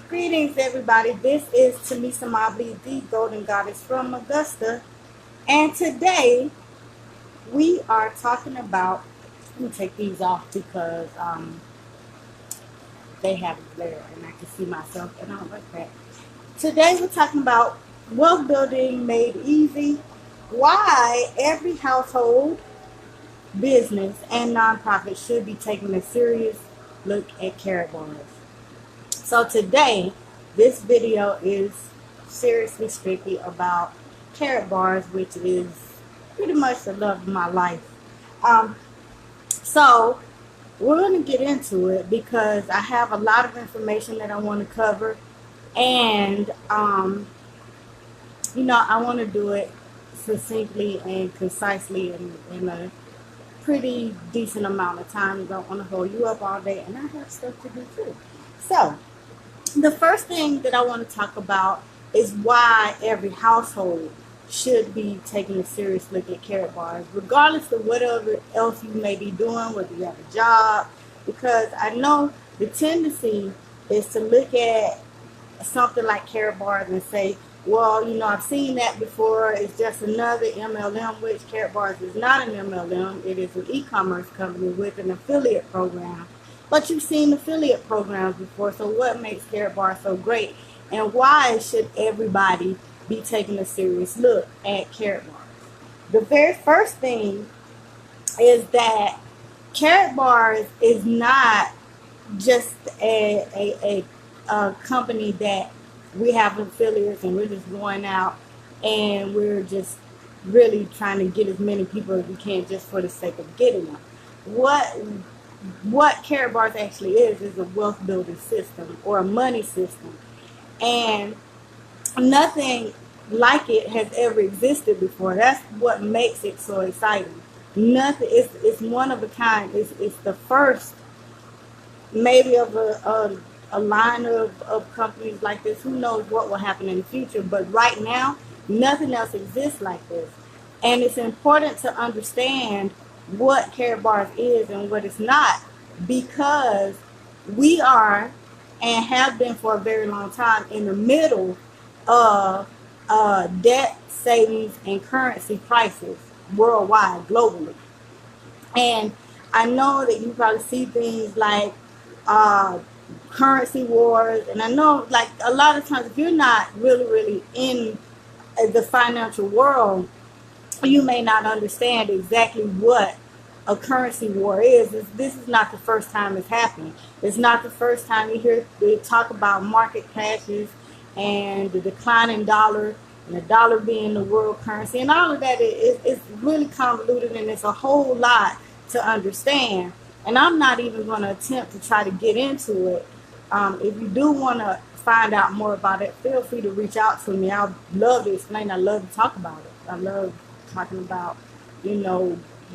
Greetings, everybody. This is Tamisa Mobley, the Golden Goddess from Augusta. And today we are talking about, let me take these off because they have a glare and I can see myself and I don't like that. Today we're talking about wealth building made easy, why every household, business, and nonprofit should be taking a serious look at Karatbars. So today, this video is seriously strictly about Karatbars, which is pretty much the love of my life. So we're going to get into it because I have a lot of information that I want to cover, and I want to do it succinctly and concisely in a pretty decent amount of time. I don't want to hold you up all day, and I have stuff to do too. So the first thing that I want to talk about is why every household should be taking a serious look at Karatbars, regardless of whatever else you may be doing, whether you have a job, because I know the tendency is to look at something like Karatbars and say, well, I've seen that before. It's just another MLM, which Karatbars is not an MLM. It is an e-commerce company with an affiliate program. But you've seen affiliate programs before, so what makes Karatbars so great? And why should everybody be taking a serious look at Karatbars? The very first thing is that Karatbars is not just a company that we have affiliates and we're just going out and we're just really trying to get as many people as we can just for the sake of getting them. What Karatbars actually is a wealth building system or a money system, and nothing like it has ever existed before. That's what makes it so exciting. Nothing. It's one of a kind. It's the first, maybe of a line of companies like this. Who knows what will happen in the future? But right now, nothing else exists like this, and it's important to understand what Karatbars is and what it's not, because we are and have been for a very long time in the middle of debt, savings, and currency crisis worldwide, globally. And I know that you probably see things like currency wars, and I know like a lot of times if you're not really in the financial world, you may not understand exactly what a currency war is. This is not the first time it's happened. It's not the first time you hear they talk about market crashes and the declining dollar and the dollar being the world currency and all of that. It's really convoluted and it's a whole lot to understand. And I'm not even going to attempt to try to get into it. If you do want to find out more about it, feel free to reach out to me. I love to explain. I love to talk about it. I love talking about,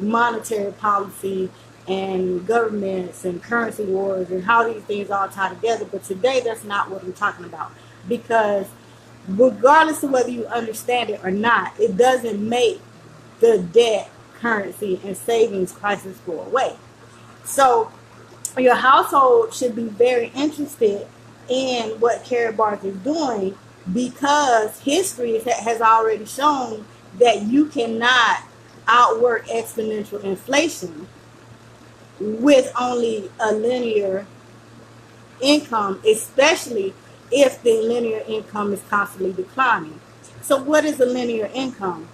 monetary policy and governments and currency wars and how these things all tie together. But today, that's not what I'm talking about, because regardless of whether you understand it or not, it doesn't make the debt, currency, and savings crisis go away. So your household should be very interested in what Karatbars is doing, because history has already shown that you cannot outwork exponential inflation with only a linear income, especially if the linear income is constantly declining. So what is a linear income?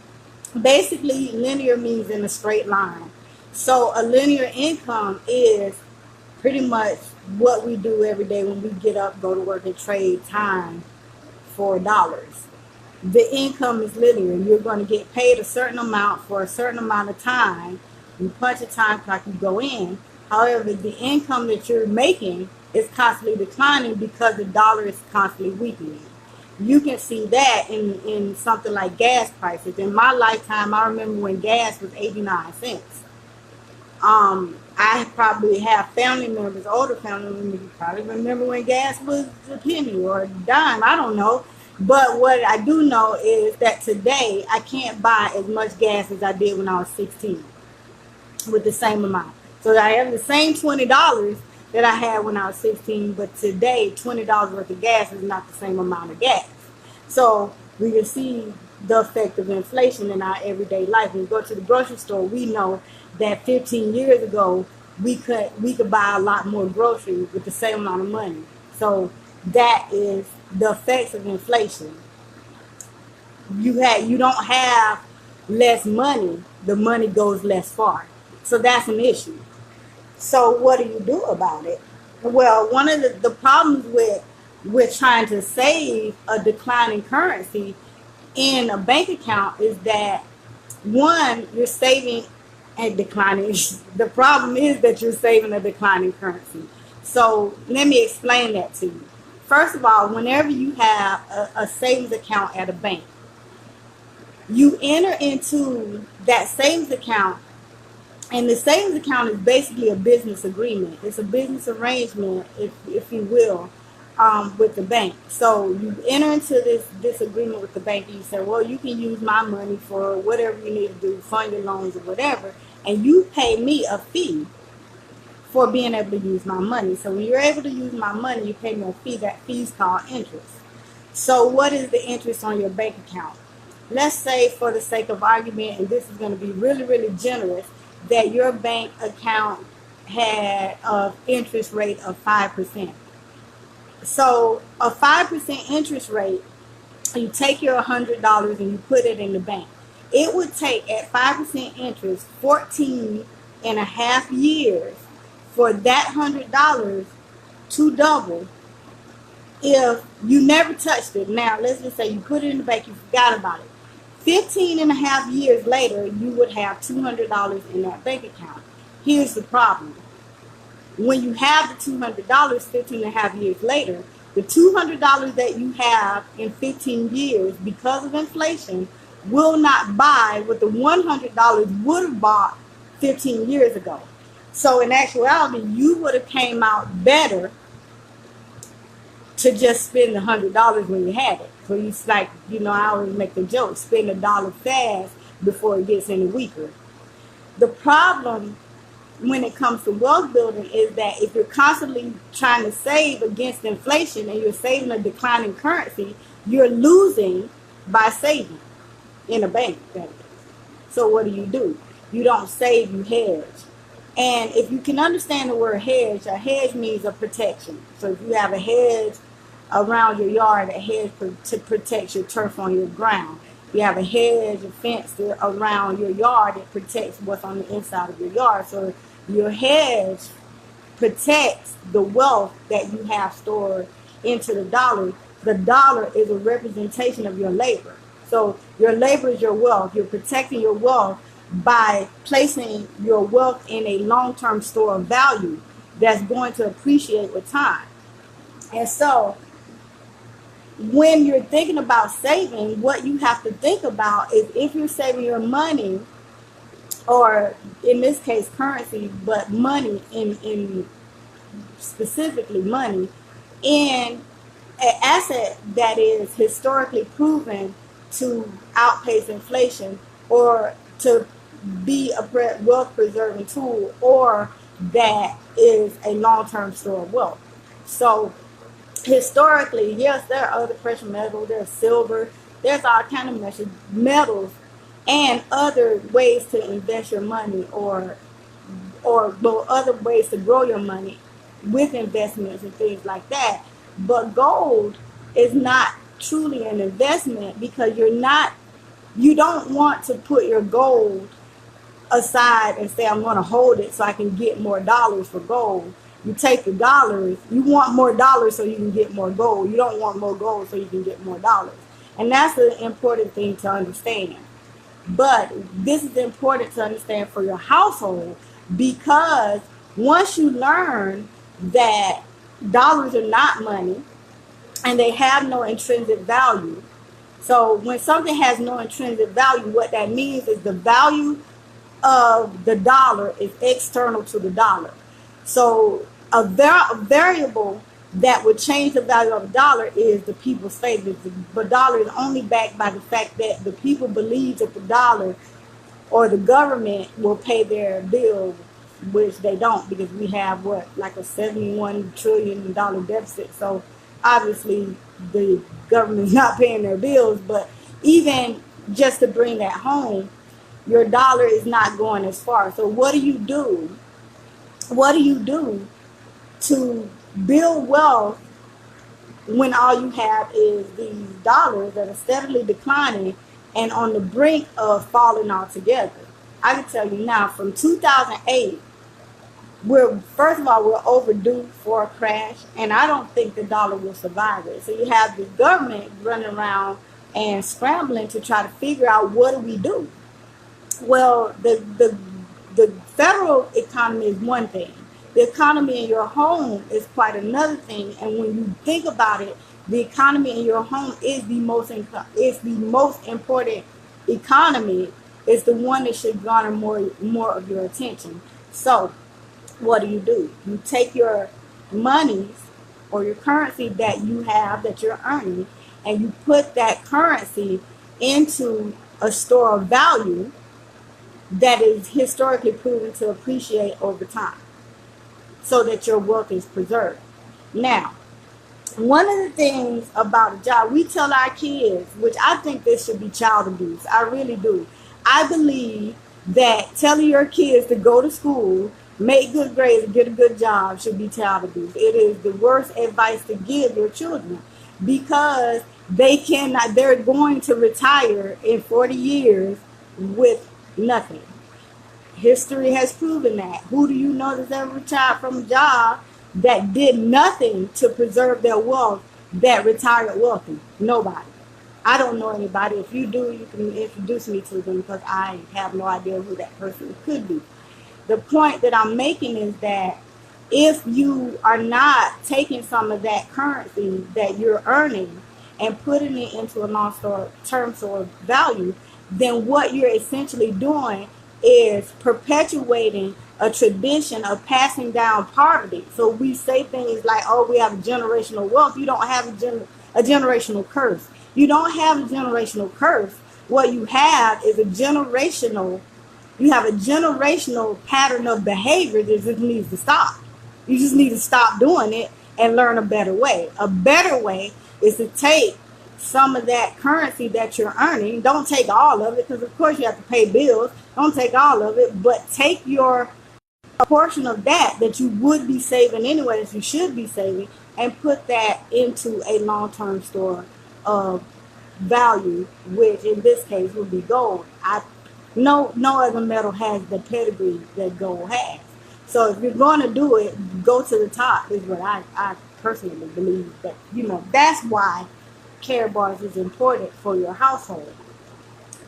Basically, linear means in a straight line. So a linear income is pretty much what we do every day when we get up, go to work, and trade time for dollars. The income is linear. You're going to get paid a certain amount for a certain amount of time. You punch a time clock, you go in. However, the income that you're making is constantly declining because the dollar is constantly weakening. You can see that in something like gas prices. In my lifetime, I remember when gas was 89 cents. I probably have family members, older family members, who probably remember when gas was a penny or a dime. I don't know. But what I do know is that today I can't buy as much gas as I did when I was 16 with the same amount. So I have the same $20, that I had when I was 16, but today $20 worth of gas is not the same amount of gas. So we can see the effect of inflation in our everyday life. When we go to the grocery store, we know that 15 years ago we could buy a lot more groceries with the same amount of money. So that is the effects of inflation. You don't have less money, the money goes less far. So that's an issue. So what do you do about it? Well, one of the problems with trying to save a declining currency in a bank account is that, one, you're saving a declining. The problem is that you're saving a declining currency. So let me explain that to you. First of all, whenever you have a savings account at a bank, you enter into that savings account, and the savings account is basically a business agreement. It's a business arrangement, if you will, with the bank. So you enter into this agreement with the bank, and you say, well, you can use my money for whatever you need to do, fund your loans or whatever, and you pay me a fee for being able to use my money. So when you're able to use my money, you pay me a fee. That fee is called interest. So what is the interest on your bank account? Let's say, for the sake of argument, and this is going to be really, really generous, that your bank account had an interest rate of 5%. So a 5% interest rate, you take your $100 and you put it in the bank. It would take, at 5% interest, 14 and a half years for that $100 to double if you never touched it. Now, let's just say you put it in the bank, you forgot about it. 15 and a half years later, you would have $200 in that bank account. Here's the problem. When you have the $200 15 and a half years later, the $200 that you have in 15 years, because of inflation, will not buy what the $100 would have bought 15 years ago. So in actuality, you would have came out better to just spend the $100 when you had it. So it's like, I always make the joke, spend $1 fast before it gets any weaker. The problem when it comes to wealth building is that if you're constantly trying to save against inflation and you're saving a declining currency, you're losing by saving in a bank. So what do? You don't save, you hedge. And if you can understand the word hedge, a hedge means a protection. So if you have a hedge around your yard, a hedge to protect your turf on your ground. You have a hedge, a fence around your yard that protects what's on the inside of your yard. So your hedge protects the wealth that you have stored into the dollar. The dollar is a representation of your labor. So your labor is your wealth. You're protecting your wealth by placing your wealth in a long-term store of value that's going to appreciate with time. And so when you're thinking about saving, what you have to think about is, if you're saving your money, or in this case currency, but money in specifically money, in an asset that is historically proven to outpace inflation, or to be a wealth preserving tool, or that is a long-term store of wealth. So historically, yes, there are other precious metals, there's silver, there's all kind of metals and other ways to invest your money, or other ways to grow your money with investments and things like that. But gold is not truly an investment, because you don't want to put your gold aside and say, I'm going to hold it so I can get more dollars for gold. You take the dollars, you want more dollars so you can get more gold. You don't want more gold so you can get more dollars. And that's an important thing to understand. But this is important to understand for your household, because once you learn that dollars are not money and they have no intrinsic value. So when something has no intrinsic value, what that means is the value of the dollar is external to the dollar. So a variable that would change the value of a dollar is the people's faith. The dollar is only backed by the fact that the people believe that the dollar or the government will pay their bills which they don't, because we have what, like a $71 trillion deficit. So obviously the government's not paying their bills. But even just to bring that home, your dollar is not going as far. So what do you do? What do you do to build wealth when all you have is these dollars that are steadily declining and on the brink of falling altogether? I can tell you now, from 2008, we're, first of all, we're overdue for a crash, and I don't think the dollar will survive it. So you have the government running around and scrambling to try to figure out, what do we do? Well, the federal economy is one thing. The economy in your home is quite another thing. And when you think about it, the economy in your home is the most important economy. It's the one that should garner more of your attention. So what do? You take your monies or your currency that you have, that you're earning, and you put that currency into a store of value that is historically proven to appreciate over time, so that your wealth is preserved. Now, one of the things about a job, we tell our kids, which I think this should be child abuse. I really do. I believe that telling your kids to go to school, make good grades, and get a good job should be child abuse. It is the worst advice to give your children, because they're going to retire in 40 years with nothing. History has proven that. Who do you know that's ever retired from a job that did nothing to preserve their wealth, that retired wealthy? Nobody. I don't know anybody. If you do, you can introduce me to them, because I have no idea who that person could be. The point that I'm making is that if you are not taking some of that currency that you're earning and putting it into a long-term store of value, then what you're essentially doing is perpetuating a tradition of passing down poverty. So we say things like, oh, we have generational wealth. You don't have a generational curse. You don't have a generational curse. What you have is you have a generational pattern of behavior that just needs to stop. You just need to stop doing it and learn a better way. A better way is to take some of that currency that you're earning. Don't take all of it, because of course you have to pay bills. Don't take all of it, but take a portion of that you would be saving anyway, that you should be saving, and put that into a long-term store of value, which in this case would be gold. No other metal has the pedigree that gold has. So if you're going to do it, go to the top, is what I personally believe. That, that's why Karatbars is important for your household.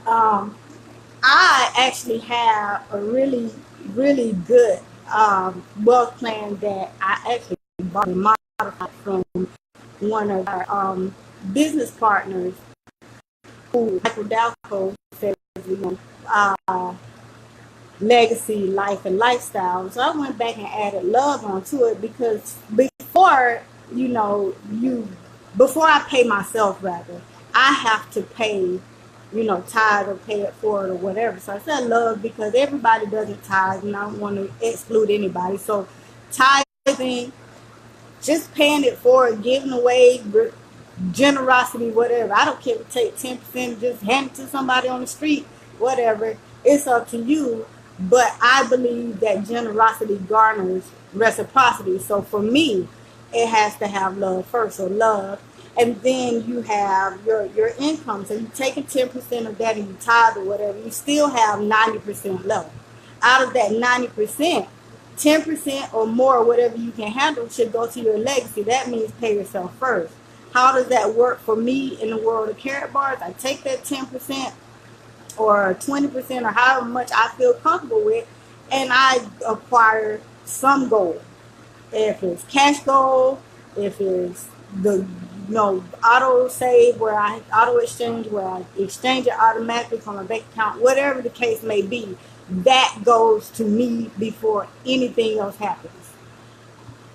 I actually have a really, really good wealth plan that I actually bought and modified from one of our business partners, who Michael Dalco says, legacy, life, and lifestyle. So I went back and added love onto it, because before I pay myself, rather, I have to pay, tithe or pay it forward or whatever. So I said love, because everybody doesn't tithe, and I don't want to exclude anybody. So tithing, just paying it forward, giving away, generosity, whatever. I don't care if you take 10%, just hand it to somebody on the street, whatever. It's up to you. But I believe that generosity garners reciprocity. So for me, it has to have love first. So love. And then you have your income. So you're taking 10% of that and you tithe or whatever. You still have 90% left. Out of that 90%, 10% or more, whatever you can handle, should go to your legacy. That means pay yourself first. How does that work for me in the world of Karatbars? I take that 10% or 20% or however much I feel comfortable with, and I acquire some gold. If it's cash gold, if it's the auto save, where I auto exchange, where I exchange it automatically from a bank account, whatever the case may be, that goes to me before anything else happens.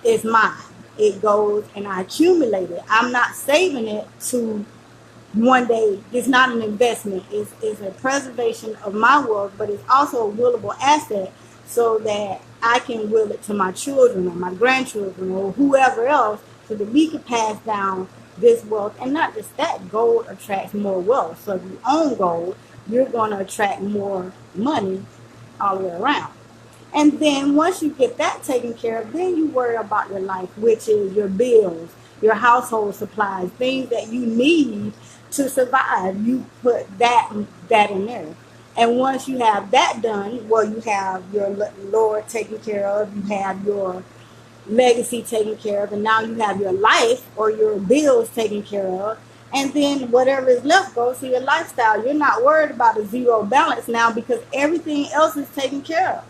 It's mine. It goes and I accumulate it. I'm not saving it to one day. It's not an investment. It's a preservation of my wealth, but it's also a willable asset, so that I can will it to my children or my grandchildren or whoever else, so that we can pass down this wealth. And not just that, gold attracts more wealth. So if you own gold, you're going to attract more money all the way around. And then once you get that taken care of, then you worry about your life, which is your bills, your household supplies, things that you need to survive. You put that in there. And once you have that done, well, you have your Lord taken care of, you have your legacy taken care of, and now you have your life or your bills taken care of. And then whatever is left goes to your lifestyle. You're not worried about a zero balance now because everything else is taken care of.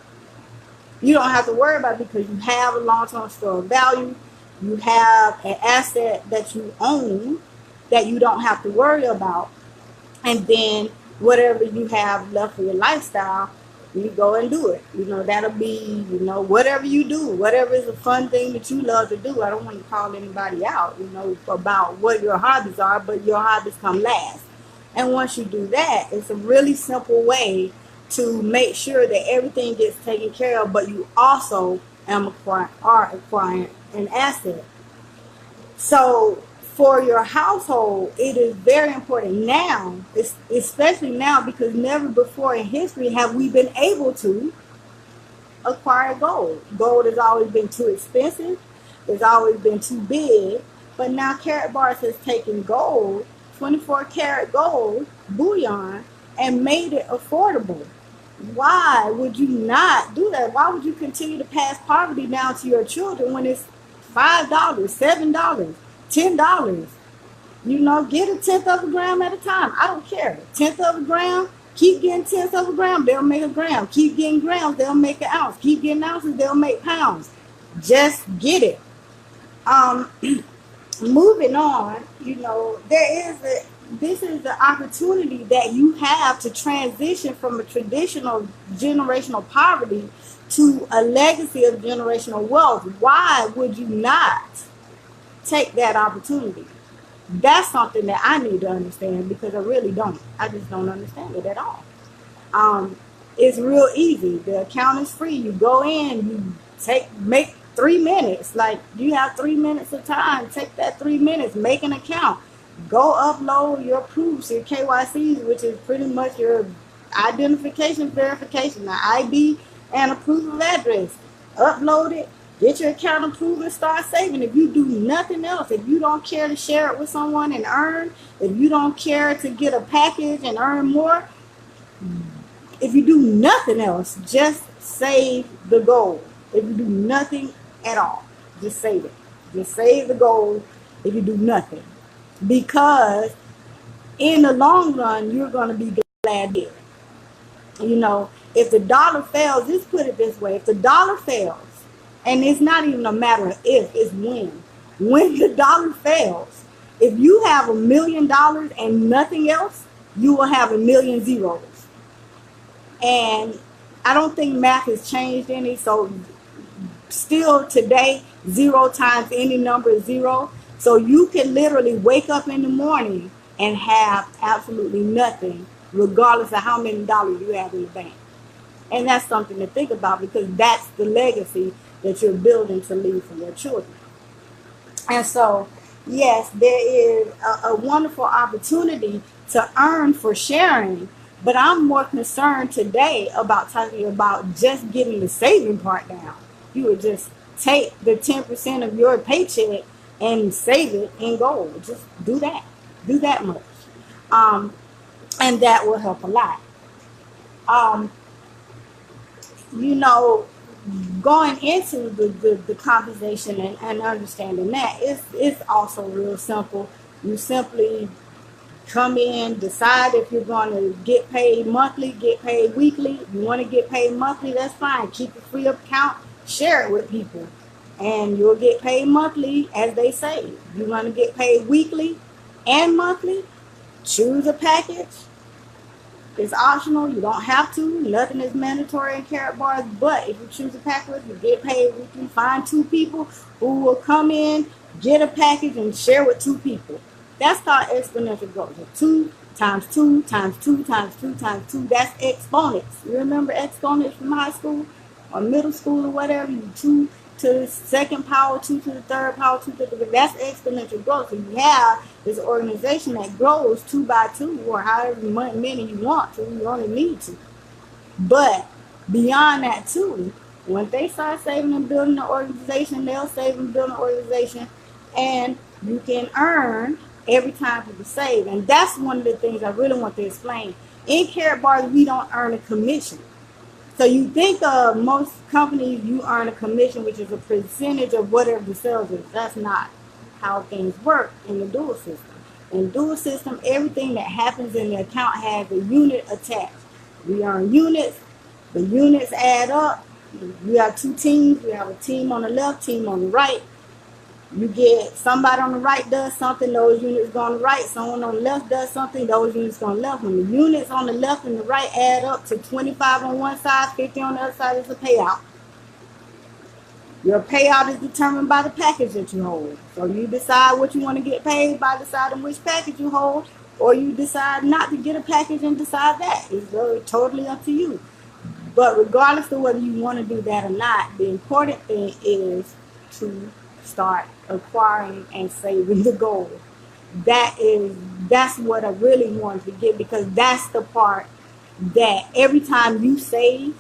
You don't have to worry about it because you have a long-term store of value. You have an asset that you own that you don't have to worry about. And then whatever you have left for your lifestyle, you go and do it. That'll be, whatever you do, whatever is a fun thing that you love to do. I don't want to call anybody out, about what your hobbies are, but your hobbies come last. And once you do that, it's a really simple way to make sure that everything gets taken care of, but you also are acquiring an asset. So for your household, it is very important now, especially now, because never before in history have we been able to acquire gold. Gold has always been too expensive. It's always been too big. But now Karatbars has taken gold, 24 karat gold, bullion, and made it affordable. Why would you not do that? Why would you continue to pass poverty down to your children when it's $5, $7, $10? Get a tenth of a gram at a time. I don't care. Tenth of a gram, keep getting tenths of a gram, they'll make a gram. Keep getting grams, they'll make an ounce. Keep getting ounces, they'll make pounds. Just get it. Moving on, this is the opportunity that you have to transition from a traditional generational poverty to a legacy of generational wealth. Why would you not take that opportunity? That's something that I need to understand, because I really don't. I just don't understand it at all. It's real easy. The account is free. You go in, make 3 minutes. Like, you have 3 minutes of time. Take that 3 minutes, make an account. Go upload your proofs, your KYCs, which is pretty much your identification verification, the ID and a proof of address. Upload it, get your account approved, and start saving. If you do nothing else, if you don't care to share it with someone and earn, if you don't care to get a package and earn more, if you do nothing else, just save the gold. If you do nothing at all, just save it. Just save the gold if you do nothing. Because in the long run, you're going to be glad here. If the dollar fails, just put it this way. If the dollar fails, and it's not even a matter of if, it's when. When the dollar fails, if you have $1 million and nothing else, you will have 1,000,000 zeros. And I don't think math has changed any. So still today, 0 times any number is 0. So you can literally wake up in the morning and have absolutely nothing, regardless of how many dollars you have in the bank. And that's something to think about, because that's the legacy that you're building to leave for your children. And so, yes, there is a wonderful opportunity to earn for sharing, but I'm more concerned today about talking about just getting the saving part down. You would just take the 10% of your paycheck and save it in gold. Just do that. Do that much. And that will help a lot. Going into the conversation and understanding that, it's also real simple. You simply come in, decide if you're going to get paid monthly, get paid weekly. If you want to get paid monthly, that's fine. Keep a free account, share it with people, and you'll get paid monthly, as they say. You want to get paid weekly and monthly, choose a package. It's optional. You don't have to. Nothing is mandatory in Karatbars. But if you choose a package, you get paid weekly. Find 2 people who will come in, get a package, and share with 2 people. That's how exponential growth. 2 times 2 times 2 times 2 times 2. That's exponents. You remember exponents from high school? or middle school or whatever, you 2 to the second power, 2 to the third power, 2 to the, that's exponential growth. So you have this organization that grows 2 by 2 or however many you want to, you only need to. But beyond that too, when they start saving and building an organization, they'll save and build an organization, and you can earn every time people save. And that's one of the things I really want to explain. In Karatbars, we don't earn a commission. So you think of most companies, you earn a commission, which is a percentage of whatever the sales is. That's not how things work in the dual system. In dual system, everything that happens in the account has a unit attached. We earn units. The units add up. We have 2 teams. We have a team on the left, team on the right. You get somebody on the right does something, those units go on the right. Someone on the left does something, those units go on the left. When the units on the left and the right add up to 25 on one side, 50 on the other side, is a payout. Your payout is determined by the package that you hold. So you decide what you want to get paid by deciding which package you hold, or you decide not to get a package and decide that. It's really totally up to you. But regardless of whether you want to do that or not, the important thing is to start acquiring and saving the gold. That's what I really wanted to get, because that's the part that every time you save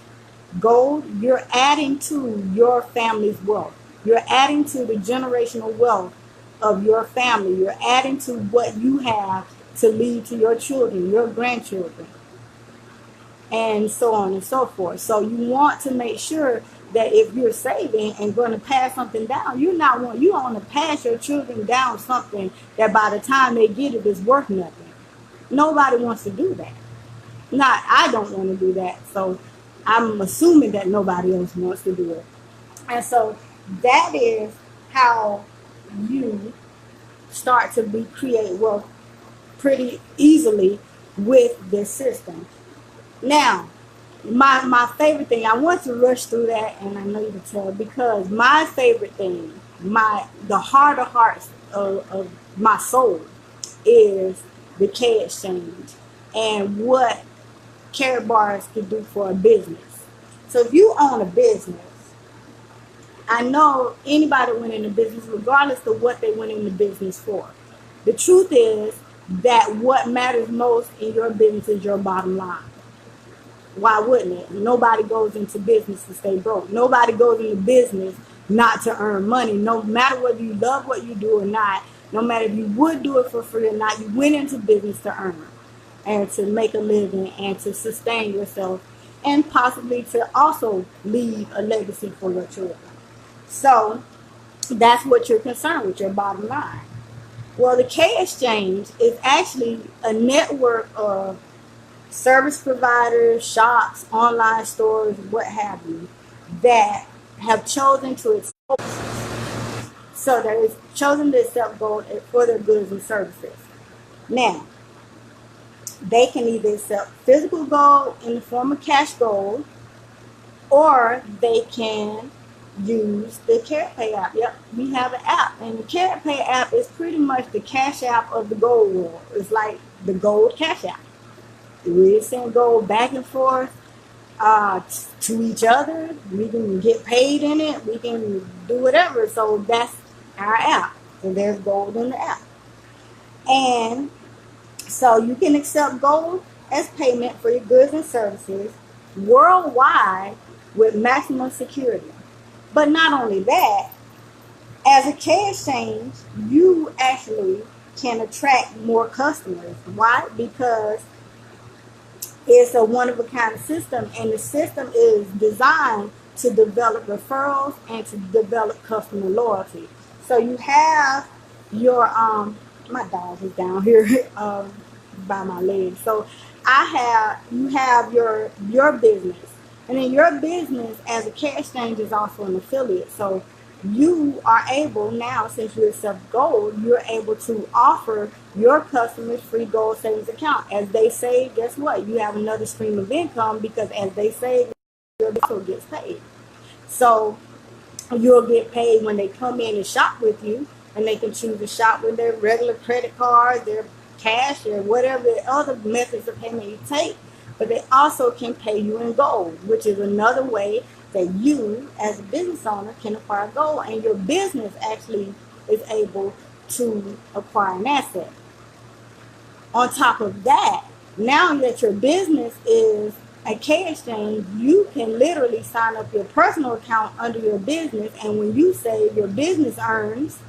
gold, you're adding to your family's wealth. You're adding to the generational wealth of your family. You're adding to what you have to leave to your children, your grandchildren, and so on and so forth. So you want to make sure that if you're saving and going to pass something down, you don't want to pass your children down something that by the time they get it is worth nothing. Nobody wants to do that. Not, I don't want to do that. So I'm assuming that nobody else wants to do it. And so that is how you start to create wealth pretty easily with this system. Now, my favorite thing, I want to rush through that, and I know you can tell, because my favorite thing, the heart of hearts of my soul, is the K exchange and what Karatbars can do for a business. So if you own a business, I know anybody went into business, regardless of what they went into business for. The truth is that what matters most in your business is your bottom line. Why wouldn't it? Nobody goes into business to stay broke. Nobody goes into business not to earn money. No matter whether you love what you do or not, no matter if you would do it for free or not, you went into business to earn and to make a living and to sustain yourself, and possibly to also leave a legacy for your children. So that's what you're concerned with, your bottom line. Well, the K Exchange is actually a network of service providers, shops, online stores, what have you, that have chosen to accept. So they've chosen to accept gold for their goods and services. Now, they can either accept physical gold in the form of cash gold, or they can use the CaratPay app. Yep, we have an app, and the CaratPay app is pretty much the cash app of the gold world. It's like the gold cash app. We send gold back and forth to each other. We can get paid in it. We can do whatever. So that's our app. And there's gold in the app. And so you can accept gold as payment for your goods and services worldwide with maximum security. But not only that, as a K exchange, you actually can attract more customers. Why? Because it's a one-of-a-kind system, and the system is designed to develop referrals and to develop customer loyalty. So you have your my dog is down here by my leg. So you have your business, and then your business as a K exchange is also an affiliate. So you are able now, since you accept gold, you're able to offer your customers free gold savings account. As they save, guess what? You have another stream of income, because as they save, your also gets paid. So you'll get paid when they come in and shop with you, and they can choose to shop with their regular credit card, their cash, or whatever other methods of payment you take. But they also can pay you in gold, which is another way that you, as a business owner, can acquire gold, and your business actually is able to acquire an asset. On top of that, now that your business is a K exchange, you can literally sign up your personal account under your business, and when you save, your business earns.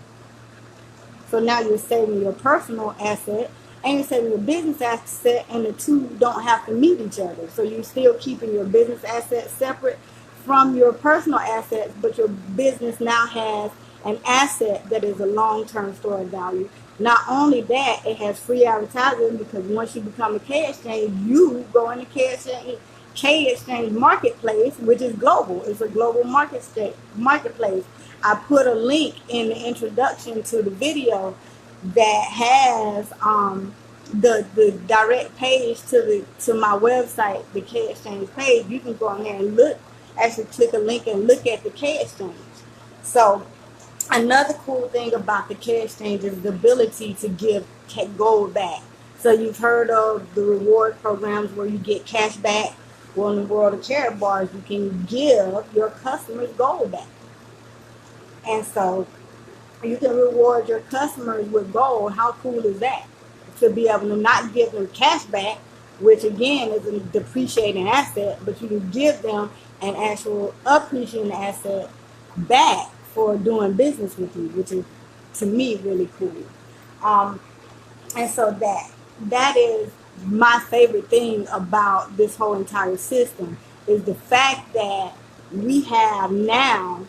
So now you're saving your personal asset and you're saving your business asset, and the two don't have to meet each other. So you're still keeping your business assets separate from your personal assets, but your business now has an asset that is a long-term store of value. Not only that, it has free advertising, because once you become a K exchange, you go in the K exchange marketplace, which is global. It's a global marketplace. I put a link in the introduction to the video that has the direct page to my website, the K Exchange page. You can go in there and actually click a link and look at the K Exchange. So another cool thing about the K Exchange is the ability to give gold back. So you've heard of the reward programs where you get cash back. Well, in the world of Karatbars, you can give your customers gold back. And so you can reward your customers with gold. How cool is that? To be able to not give them cash back, which again is a depreciating asset, but you can give them an actual appreciating asset back for doing business with you, which is, to me, really cool. And so that is my favorite thing about this whole entire system, is the fact that we have now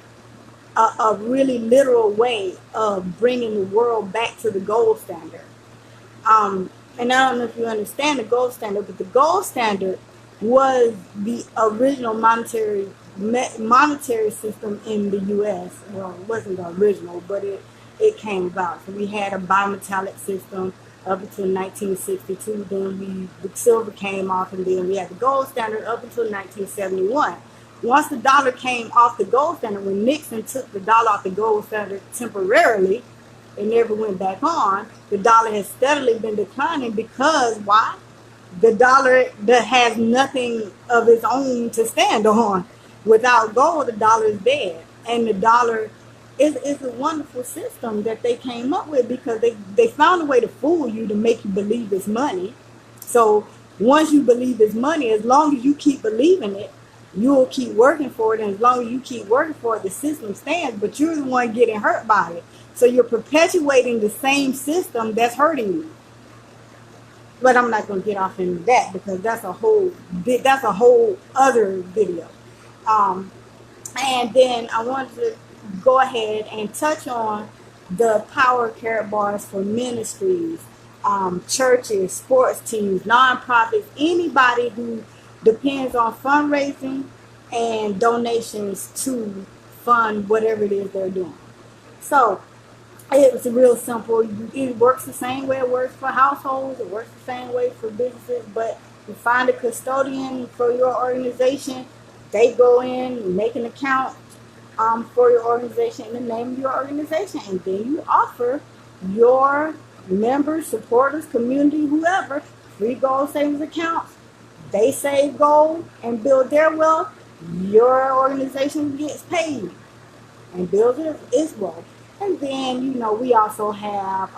a really literal way of bringing the world back to the gold standard. And I don't know if you understand the gold standard, but the gold standard was the original monetary system in the U.S. Well, it wasn't the original, but it came about. So we had a bimetallic system up until 1962. Then the silver came off, and then we had the gold standard up until 1971. Once the dollar came off the gold standard, when Nixon took the dollar off the gold standard temporarily, it never went back on. The dollar has steadily been declining because why? The dollar that has nothing of its own to stand on. Without gold, the dollar is dead. And the dollar is a wonderful system that they came up with, because they found a way to fool you to make you believe it's money. So once you believe it's money, as long as you keep believing it, you'll keep working for it. And as long as you keep working for it, the system stands, but you're the one getting hurt by it. So you're perpetuating the same system that's hurting you. But I'm not going to get off into that, because that's a whole other video. And then I wanted to go ahead and touch on the power of Karatbars for ministries, churches, sports teams, nonprofits, anybody who depends on fundraising and donations to fund whatever it is they're doing. So it was real simple. It works the same way it works for households. It works the same way for businesses. But you find a custodian for your organization. They go in, make an account for your organization in the name of your organization, and then you offer your members, supporters, community, whoever, free gold savings accounts. They save gold and build their wealth. Your organization gets paid and builds its wealth. And then, we also have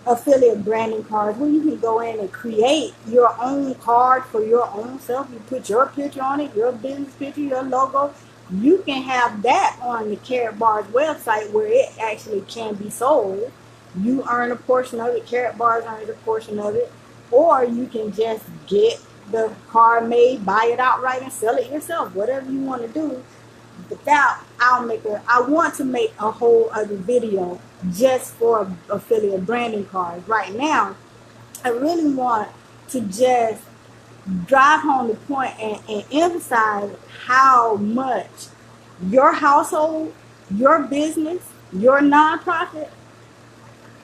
affiliate branding cards where you can go in and create your own card for your own self. You put your picture on it, your business picture, your logo. You can have that on the Karatbars website where it actually can be sold. You earn a portion of it. Karatbars earns a portion of it. Or you can just get the card made, buy it outright, and sell it yourself. Whatever you want to do. But that I want to make a whole other video just for affiliate branding cards. Right now, I really want to just drive home the point and emphasize how much your household, your business, your nonprofit,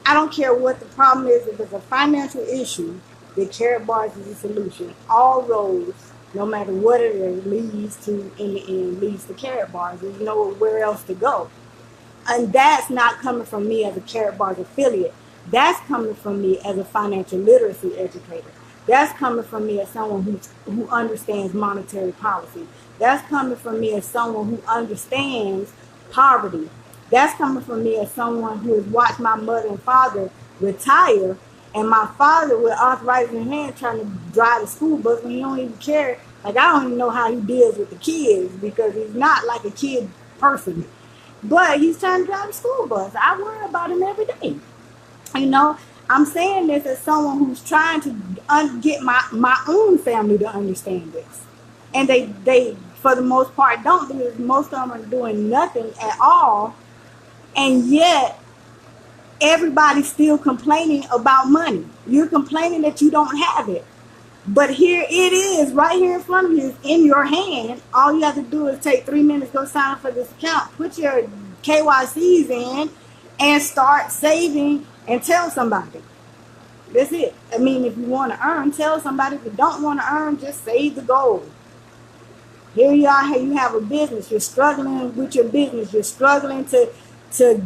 I don't care what the problem is, if it's a financial issue, the Karatbars is a solution. All roads, no matter what it is, leads to Karatbars. There's nowhere else to go. And that's not coming from me as a Karatbars affiliate. That's coming from me as a financial literacy educator. That's coming from me as someone who understands monetary policy. That's coming from me as someone who understands poverty. That's coming from me as someone who has watched my mother and father retire, and my father with arthritis in his hand trying to drive the school bus when he don't even care. Like, I don't even know how he deals with the kids because he's not like a kid person. But he's trying to drive the school bus. I worry about him every day. You know, I'm saying this as someone who's trying to get my own family to understand this. And they for the most part don't, because most of them are doing nothing at all. And yet everybody's still complaining about money. You're complaining that you don't have it. But here it is, right here in front of you, in your hand. All you have to do is take 3 minutes, go sign up for this account, put your KYCs in, and start saving and tell somebody. That's it. I mean, if you want to earn, tell somebody. If you don't want to earn, just save the gold. Here you are, here you have a business. You're struggling with your business. You're struggling to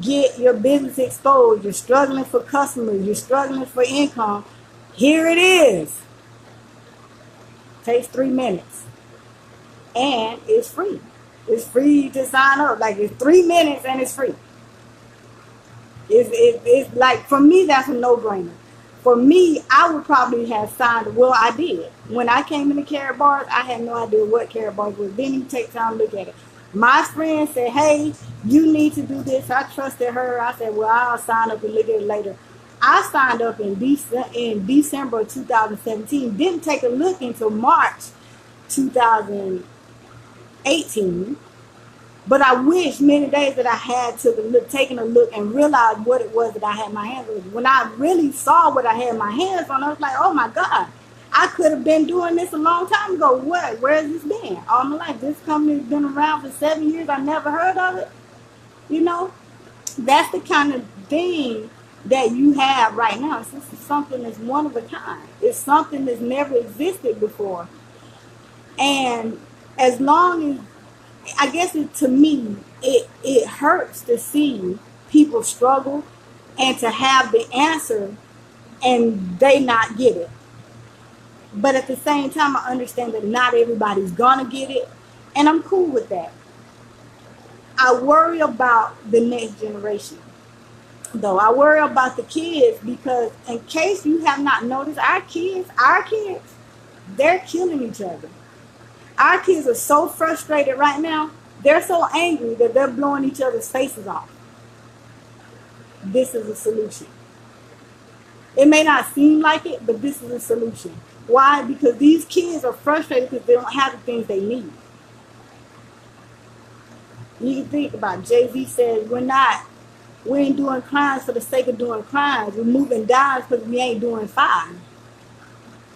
get your business exposed. You're struggling for customers. You're struggling for income. Here it is. Takes 3 minutes. And it's free. It's free to sign up. Like, it's 3 minutes and it's free. It's like, for me, that's a no-brainer. For me, I would probably have signed, well, I did. When I came into Karatbars, I had no idea what Karatbars was. Didn't even take time to look at it. My friend said, hey, you need to do this. I trusted her. I said, well, I'll sign up and look at it later. I signed up in December of 2017. Didn't take a look until March 2018. But I wish many days that I had taken a look and realized what it was that I had my hands on. When I really saw what I had my hands on, I was like, oh my God, I could have been doing this a long time ago. What? Where has this been? All my life. This company has been around for 7 years. I never heard of it. You know, that's the kind of thing that you have right now. This is something that's one of a kind. It's something that's never existed before. And as long as, I guess to me, it hurts to see people struggle and to have the answer and they not get it. But at the same time, I understand that not everybody's gonna get it, and I'm cool with that. I worry about the next generation, though. I worry about the kids because, in case you have not noticed, our kids, they're killing each other. Our kids are so frustrated right now. They're so angry that they're blowing each other's faces off. This is a solution. It may not seem like it, but this is a solution. Why? Because these kids are frustrated because they don't have the things they need. You can think about it. Jay-Z says, we ain't doing crimes for the sake of doing crimes. We're moving dimes because we ain't doing fine.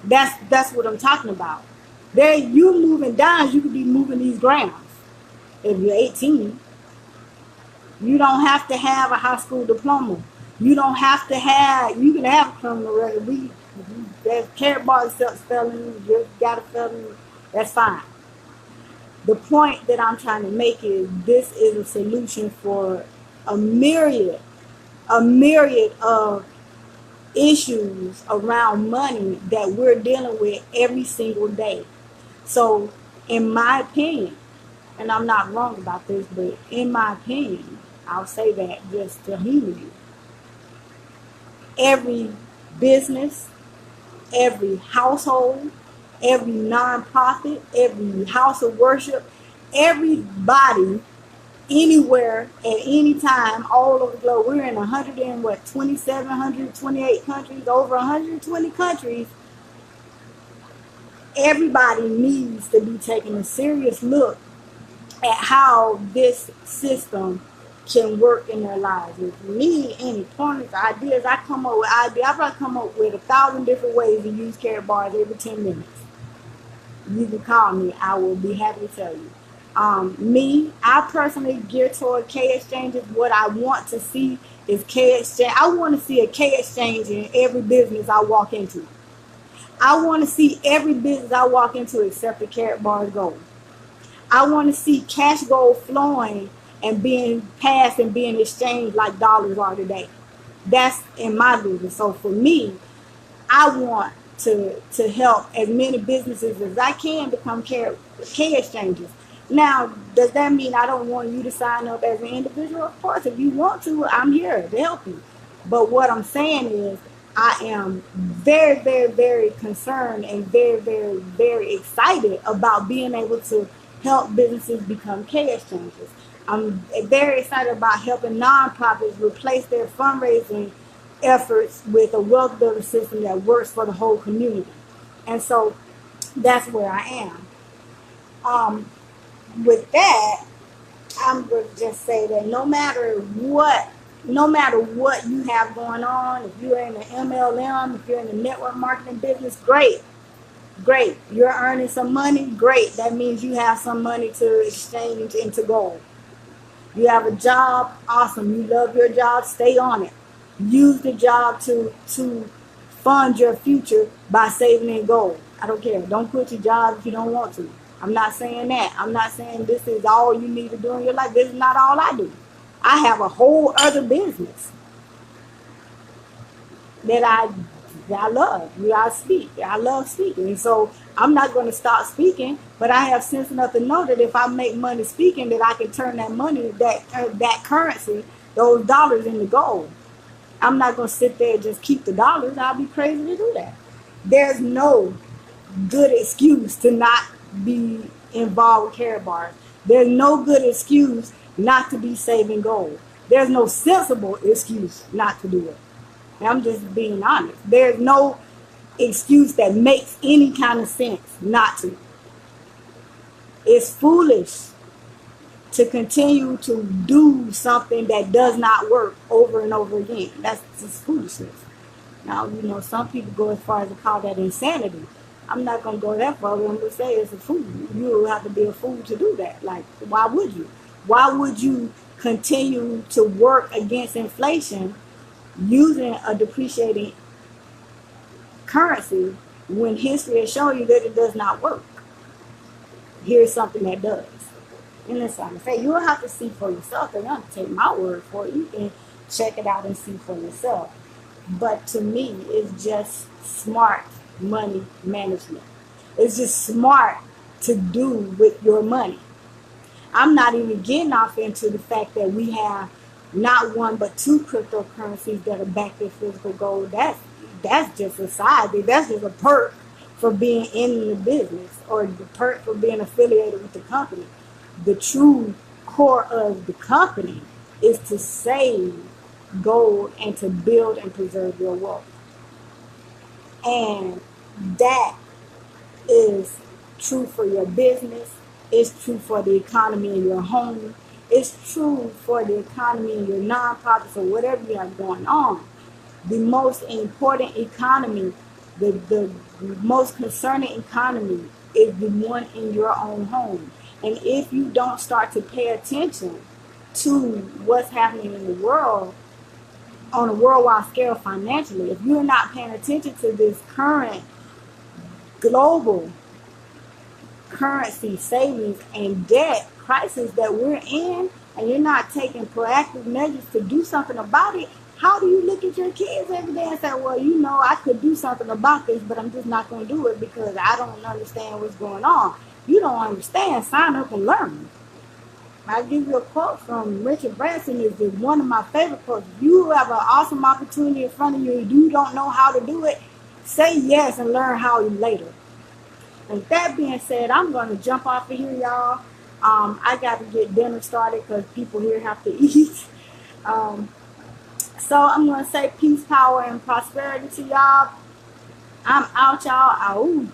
That's what I'm talking about. You moving dimes, you could be moving these grams. If you're 18, you don't have to have a high school diploma. You don't have to have, you can have a criminal record. There's Karatbars felony, you got a felony, that's fine. The point that I'm trying to make is this is a solution for a myriad of issues around money that we're dealing with every single day. So, in my opinion, and I'm not wrong about this, but in my opinion, I'll say that just to humor you. Every business, every household, every nonprofit, every house of worship, everybody, anywhere, at any time, all over the globe. We're in 128 countries, over 120 countries. Everybody needs to be taking a serious look at how this system can work in their lives. If you need any pointers, ideas, I probably come up with 1,000 different ways to use Karatbars every 10 minutes. You can call me. I will be happy to tell you. I personally gear toward K exchanges. What I want to see is K exchange. I want to see a K exchange in every business I walk into. I want to see every business I walk into accept the Karatbars gold. I want to see cash gold flowing and being passed and being exchanged like dollars are today. That's in my business. So for me, I want to help as many businesses as I can become K exchanges. Now, does that mean I don't want you to sign up as an individual? Of course, if you want to, I'm here to help you. But what I'm saying is, I am very, very, very concerned and very, very, very excited about being able to help businesses become cash changers. I'm very excited about helping nonprofits replace their fundraising efforts with a wealth building system that works for the whole community. And so that's where I am. Um, with that, I'm going to just say that no matter what you have going on, if you're in the MLM, if you're in the network marketing business, great, great. You're earning some money, great. That means you have some money to exchange into gold. You have a job, awesome. You love your job, stay on it. Use the job to fund your future by saving in gold. I don't care. Don't quit your job if you don't want to. I'm not saying that. I'm not saying this is all you need to do in your life. This is not all I do. I have a whole other business that I love. I speak. I love speaking. And so I'm not going to stop speaking, but I have sense enough to know that if I make money speaking, that I can turn that money, that currency, those dollars into gold. I'm not going to sit there and just keep the dollars. I'll be crazy to do that. There's no good excuse to not be involved with Karatbars. There's no good excuse not to be saving gold. There's no sensible excuse not to do it. And I'm just being honest. There's no excuse that makes any kind of sense not to. It's foolish to continue to do something that does not work over and over again. That's just foolishness. Now, some people go as far as to call that insanity. I'm not going to go that far. I'm going to say it's a fool. You have to be a fool to do that. Like, why would you? Why would you continue to work against inflation using a depreciating currency when history has shown you that it does not work? Here's something that does. And that's what I'm saying. You'll have to see for yourself. They're not to take my word for it. You can check it out and see for yourself. But to me, it's just smart money management. It's just smart to do with your money. I'm not even getting off into the fact that we have not one but two cryptocurrencies that are backed with physical gold. That's just a side. That's just a perk for being in the business, or the perk for being affiliated with the company. The true core of the company is to save gold and to build and preserve your wealth. And that is true for your business. It's true for the economy in your home. It's true for the economy in your nonprofits or whatever you have going on. The most important economy, the most concerning economy is the one in your own home. And if you don't start to pay attention to what's happening in the world on a worldwide scale financially, if you're not paying attention to this current global currency savings and debt crisis that we're in, and you're not taking proactive measures to do something about it, how do you look at your kids every day and say, well, I could do something about this, but I'm just not going to do it because I don't understand what's going on? You don't understand. Sign up and learn. I'll give you a quote from Richard Branson. Is one of my favorite quotes. If you have an awesome opportunity in front of you and you don't know how to do it, say yes and learn how later. And with that being said, I'm going to jump off of here, y'all. I got to get dinner started because people here have to eat. So I'm going to say peace, power, and prosperity to y'all. I'm out, y'all. Ow.